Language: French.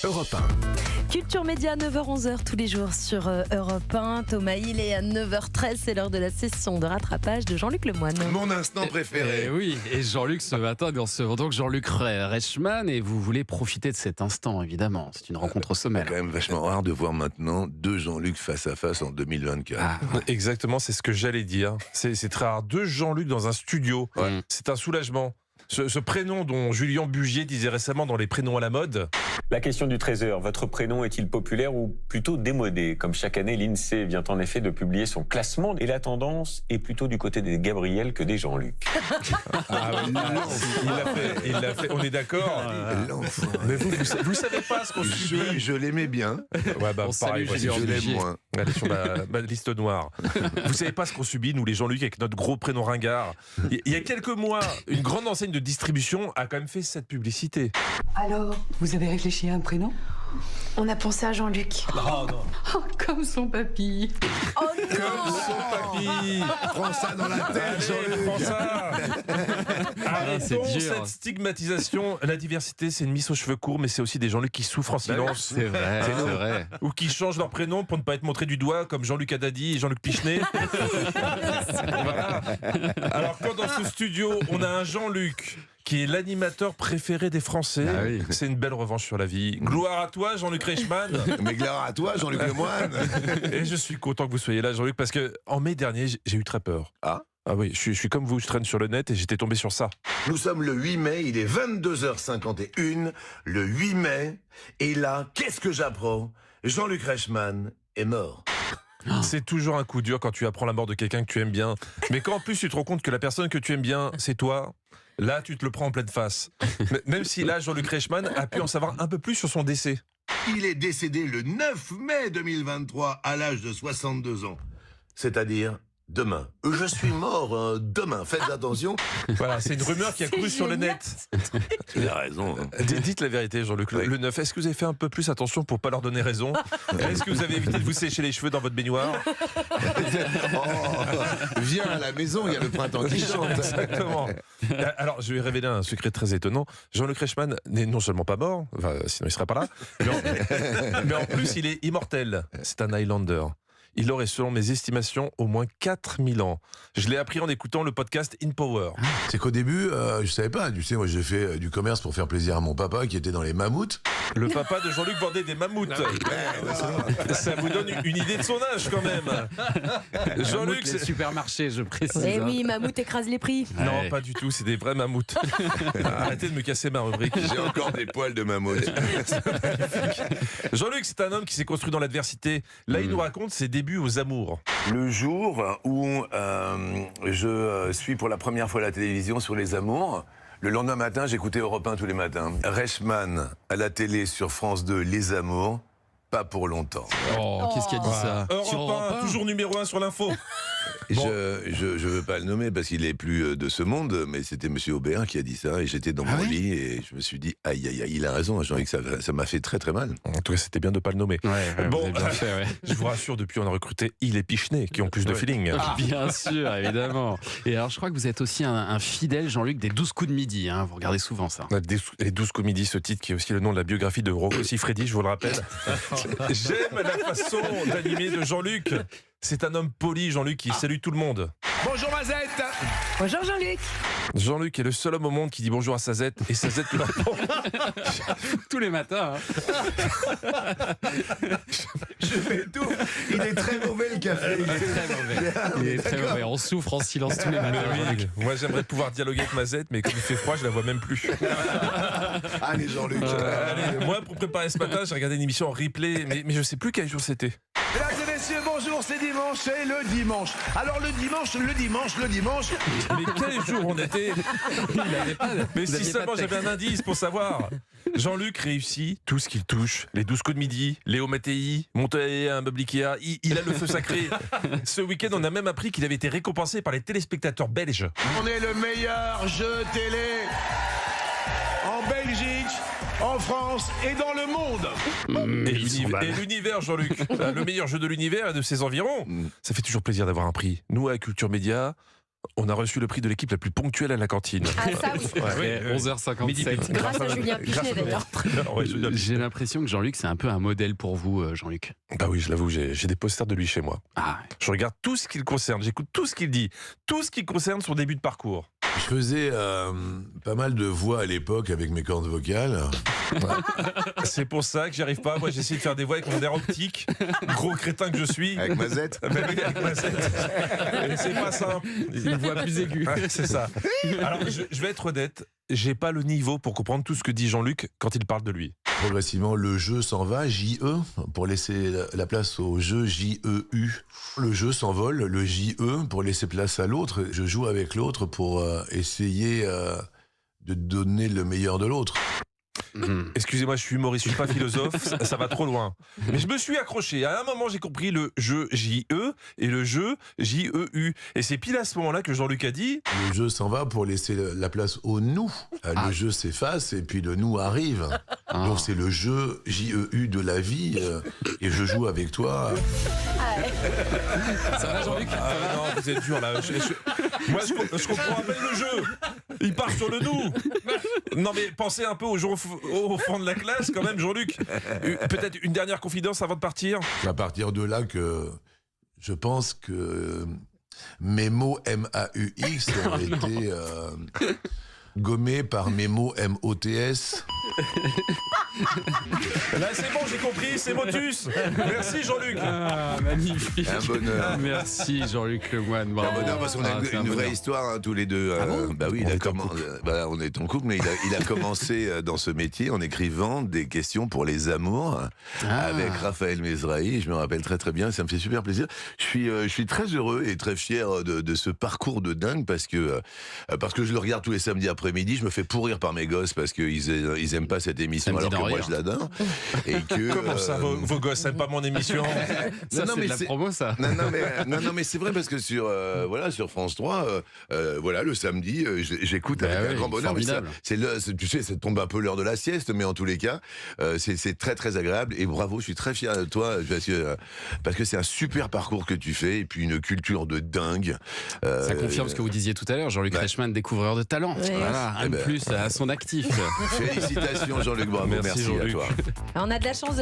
Europe 1. Culture Média, 9h-11h tous les jours sur Europe 1. Thomas Hill est à 9h13, c'est l'heure de la session de rattrapage de Jean-Luc Lemoyne. Mon instant préféré. Oui, et Jean-Luc ce matin, nous recevons donc Jean-Luc Reichmann et vous voulez profiter de cet instant, évidemment. C'est une rencontre au sommet. C'est quand même vachement rare de voir maintenant deux Jean-Luc face à face en 2024. Ah, Exactement, c'est ce que j'allais dire. C'est très rare. Deux Jean-Luc dans un studio, c'est un soulagement. Ce prénom dont Julien Bugier disait récemment dans les prénoms à la mode. La question du trésor, votre prénom est-il populaire ou plutôt démodé? Comme chaque année, l'INSEE vient en effet de publier son classement et la tendance est plutôt du côté des Gabriel que des Jean-Luc. Ah oui, il l'a fait, on est d'accord. L'enfant. Mais vous savez pas ce qu'on subit. Je l'aimais bien. Ouais, On salue pareil, Julien Je l'aime Bugier. moins. Allez sur ma liste noire. Vous savez pas ce qu'on subit, nous les Jean-Luc, avec notre gros prénom ringard. Il y a quelques mois, une grande enseigne de distribution a quand même fait cette publicité. Alors, vous avez réfléchi à un prénom? On a pensé à Jean-Luc. Oh, comme son papy. Comme son papy. Prends ça dans la tête, Jean-Luc, prends ça. c'est Arrêtons dur. cette stigmatisation. La diversité, c'est une miss aux cheveux courts, mais c'est aussi des Jean-Luc qui souffrent en silence. C'est vrai, c'est vrai. Ou qui changent leur prénom pour ne pas être montrés du doigt, comme Jean-Luc Haddadi et Jean-Luc Pichenet. Voilà. Alors quand dans ce studio, on a un Jean-Luc qui est l'animateur préféré des Français, Ah oui. c'est une belle revanche sur la vie. Gloire à toi, Jean-Luc Reichmann. Mais gloire à toi, Jean-Luc Lemoyne. Et je suis content que vous soyez là, Jean-Luc, parce que en mai dernier, j'ai eu très peur. Ah oui, je suis comme vous, je traîne sur le net et j'étais tombé sur ça. Nous sommes le 8 mai, il est 22h51, le 8 mai, et là, qu'est-ce que j'apprends? Jean-Luc Reichmann est mort. C'est toujours un coup dur quand tu apprends la mort de quelqu'un que tu aimes bien. Mais quand en plus tu te rends compte que la personne que tu aimes bien, c'est toi, là tu te le prends en pleine face. Même si là, Jean-Luc Reichmann a pu en savoir un peu plus sur son décès. Il est décédé le 9 mai 2023 à l'âge de 62 ans. C'est-à-dire demain. Je suis mort demain, faites attention. Voilà, c'est une rumeur qui a couru sur le net. Il a raison. Dites la vérité, Jean-Luc. Oui. Le 9, est-ce que vous avez fait un peu plus attention pour pas leur donner raison? Est-ce que vous avez évité de vous sécher les cheveux dans votre baignoire? Viens à la maison, il y a le printemps qui chante. Exactement. Alors, je vais révéler un secret très étonnant. Jean-Luc Reichmann n'est non seulement pas mort, enfin, sinon il serait pas là, mais en plus il est immortel. C'est un Highlander. Il aurait, selon mes estimations, au moins 4000 ans. Je l'ai appris en écoutant le podcast In Power. C'est qu'au début, je savais pas. Tu sais, moi j'ai fait du commerce pour faire plaisir à mon papa qui était dans les mammouths. Le papa de Jean-Luc vendait des mammouths. Ça vous donne une idée de son âge quand même. Jean-Luc, les supermarchés, je précise. Eh hein. oui, Mammouth écrase les prix. Non, Ouais. pas du tout, c'est des vrais mammouths. Arrêtez de me casser ma rubrique. J'ai encore des poils de mammouth. Jean-Luc, c'est un homme qui s'est construit dans l'adversité. Là, il nous raconte ses débuts aux amours. Le jour où je suis pour la première fois à la télévision sur les amours, le lendemain matin, j'écoutais Europe 1 tous les matins. Reichmann à la télé sur France 2, Les Amours, pas pour longtemps. Oh, qu'est-ce qu'il a dit ça? Sur Europe 1, toujours numéro 1 sur l'info. Bon. Je veux pas le nommer parce qu'il est plus de ce monde, mais c'était Monsieur Aubert qui a dit ça et j'étais dans mon lit et je me suis dit aïe aïe aïe, il a raison, Jean-Luc, ça m'a fait très très mal. En tout cas, c'était bien de ne pas le nommer. Ouais, Bon, vous avez bien fait, ouais. Je vous rassure, depuis, on a recruté Il et Pichenet qui ont plus de feeling. Bien sûr, évidemment. Et alors, je crois que vous êtes aussi un fidèle, Jean-Luc, des 12 coups de midi. Hein. Vous regardez souvent ça. Les 12 comédies, ce titre qui est aussi le nom de la biographie de Rocco Siffredi, je vous le rappelle. J'aime la façon d'animer de Jean-Luc. C'est un homme poli, Jean-Luc, qui salue tout le monde. Bonjour Mazette. Bonjour Jean-Luc. Jean-Luc est le seul homme au monde qui dit bonjour à Sazette et Sazette lui répond. Tous les matins. Hein. Je fais tout. Il est très mauvais le café. Il est très mauvais. Il est très mauvais. On souffre en silence tous les matins. Jean-Luc. Moi, j'aimerais pouvoir dialoguer avec Mazette, mais comme il fait froid, je la vois même plus. Allez Jean-Luc. Allez, moi, pour préparer ce matin, j'ai regardé une émission en replay, mais je sais plus quel jour c'était. Mesdames et messieurs, bonjour, c'est dimanche, c'est le dimanche. Alors le dimanche. Mais quel jour on était? Mais si seulement j'avais un indice pour savoir. Jean-Luc réussit tout ce qu'il touche. Les 12 coups de midi, Léo Mattei, monter un meuble Ikea, il a le feu sacré. Ce week-end, on a même appris qu'il avait été récompensé par les téléspectateurs belges. On est le meilleur jeu télé en Belgique, en France et dans le monde. Et l'univers, Jean-Luc, le meilleur jeu de l'univers et de ses environs. Ça fait toujours plaisir d'avoir un prix. Nous, à Culture Média, On a reçu le prix de l'équipe la plus ponctuelle à la cantine. Ah, ça, oui. Ouais, 11h57. Grâce à Julien Pichenet, d'ailleurs. J'ai l'impression que Jean-Luc, c'est un peu un modèle pour vous, Jean-Luc. Bah oui, je l'avoue, j'ai des posters de lui chez moi. Ah, Je regarde tout ce qui le concerne, j'écoute tout ce qu'il dit, tout ce qui concerne son début de parcours. Je faisais pas mal de voix à l'époque avec mes cordes vocales. C'est pour ça que j'y arrive pas. Moi, j'essaie de faire des voix avec mon air optique, gros crétin que je suis. Avec Mazette. Mais oui, avec ma tête. Et c'est pas simple. une voix plus aiguë. Ouais, c'est ça. Alors, je vais être honnête, j'ai pas le niveau pour comprendre tout ce que dit Jean-Luc quand il parle de lui. Progressivement, le jeu s'en va, J-E, pour laisser la place au jeu, J-E-U. Le jeu s'envole, le J-E, pour laisser place à l'autre. Je joue avec l'autre pour essayer de donner le meilleur de l'autre. Excusez-moi, je suis humoriste, je suis pas philosophe, ça va trop loin. Mais je me suis accroché. À un moment, j'ai compris le jeu J-E et le jeu J-E-U. Et c'est pile à ce moment-là que Jean-Luc a dit... Le jeu s'en va pour laisser la place au nous. Le jeu s'efface et puis le nous arrive. Donc c'est le jeu J-E-U de la vie et je joue avec toi. Ça va, Jean-Luc? Ah non, vous êtes dur là. Moi, je comprends à peine le jeu. Il part sur le nous. Non mais pensez un peu aux gens au fond de la classe quand même, Jean-Luc. Peut-être une dernière confidence avant de partir. C'est à partir de là que je pense que mes mots M-A-U-X ont été gommés par mes mots M-O-T-S. Là c'est bon, j'ai compris, c'est Motus. Merci Jean-Luc. Ah, magnifique. Un bonheur. Merci Jean-Luc Lemoyne. C'est un Bravo. bonheur parce qu'on a c'est un une vraie bonheur. histoire tous les deux. Bah oui, on est en couple, mais il a commencé dans ce métier en écrivant des questions pour les amours avec Raphaël Mesrahi. Je me rappelle très très bien, ça me fait super plaisir. Je suis très heureux et très fier de ce parcours de dingue parce que je le regarde tous les samedis après-midi. Je me fais pourrir par mes gosses parce qu'ils aiment pas cette émission Samedi alors que moi rire. je l'adore. Et que Comment ça, vos gosses n'aiment pas mon émission? Ça, Non, c'est mais de la c'est- promo, ça. Non, mais c'est vrai parce que sur France 3, le samedi, j'écoute Bah avec un oui, grand bonheur. Mais ça, formidable. tu sais, ça tombe un peu l'heure de la sieste, mais en tous les cas, c'est très très agréable et bravo, je suis très fier de toi parce que c'est un super parcours que tu fais et puis une culture de dingue. Ça confirme ce que vous disiez tout à l'heure, Jean-Luc Ouais. Reichmann, découvreur de talent. Ouais. Voilà, un de ben. plus à son actif. Félicitations Jean-Luc, bravo, Merci, merci à Jean-Luc. toi. On a de la chance de